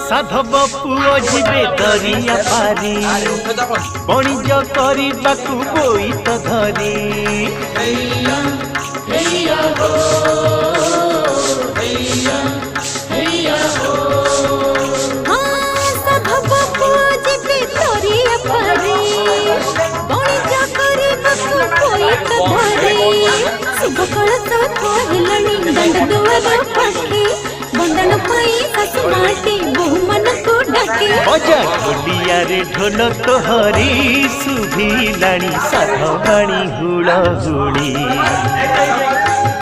साधव पुओ जीवे दरिया पारी बणिज करबाकू बोईत धरी ढोलिया रे ढोल तोहरी सुभिलाणी साधवाणी हुड़ हुड़ी।